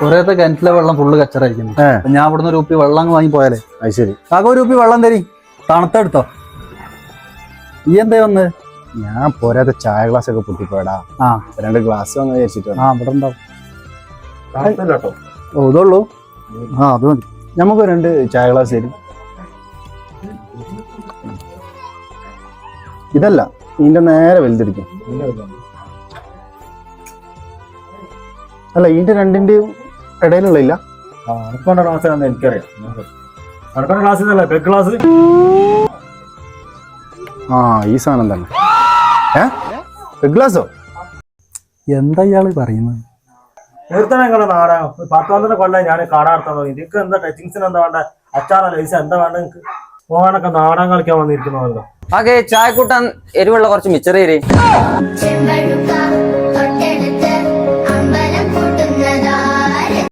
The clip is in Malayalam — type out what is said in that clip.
ഒരേത്തെ കിണറ്റിലെ വെള്ളം ഫുള്ള് കച്ചറായിരിക്കുന്നു. ഞാൻ ഇവിടുന്ന് ഒരു കുപ്പി വെള്ളം വാങ്ങി പോയാലേ. അത് ശരി. കാക്ക ഒരു കുപ്പി വെള്ളം തരി, തണുത്തെടുത്തോ. ഈ എന്തേ വന്ന്? ഞാൻ പോരാത്ത ചായ ഗ്ലാസ് ഒക്കെ പൊട്ടിപ്പോയടാ. 2 ഗ്ലാസ് വന്ന് വിചാരിച്ചിട്ട്. ഇവിടെ ഉണ്ടാവും. ഓ ഇതുള്ളൂ. അത് മതി. നമുക്ക് 2 ചായ ഗ്ലാസ് തരും. ഇതല്ല, ഇതിന്റെ നേരെ വലുതിരിക്കും. അല്ല, ഇതിന്റെ 2ന്റെയും ഇടയിലുള്ള ഇല്ല. എനിക്കറിയാം. ക്ലാസ് ഈ സാധനം തന്നെ. ഗ്ലാസോ? എന്താ ഇയാള് പറയുന്നത്? തീർത്തന്നെ നാടാ 10-12 കൊല്ലം ഞാൻ കാടാർത്താൻ തോന്നി. നിനക്ക് എന്താ ടച്ചിങ്സിന് എന്താ വേണ്ട? അച്ചാറ ലൈസ് എന്താ വേണ്ട? നിനക്ക് പോകാനൊക്കെ നാടൻ കളിക്കാൻ വന്നിരിക്കുന്നവല്ലോ. ആകെ ചായ കൂട്ടാൻ എരിവുള്ള കുറച്ച് മിച്ചറ് തരേ.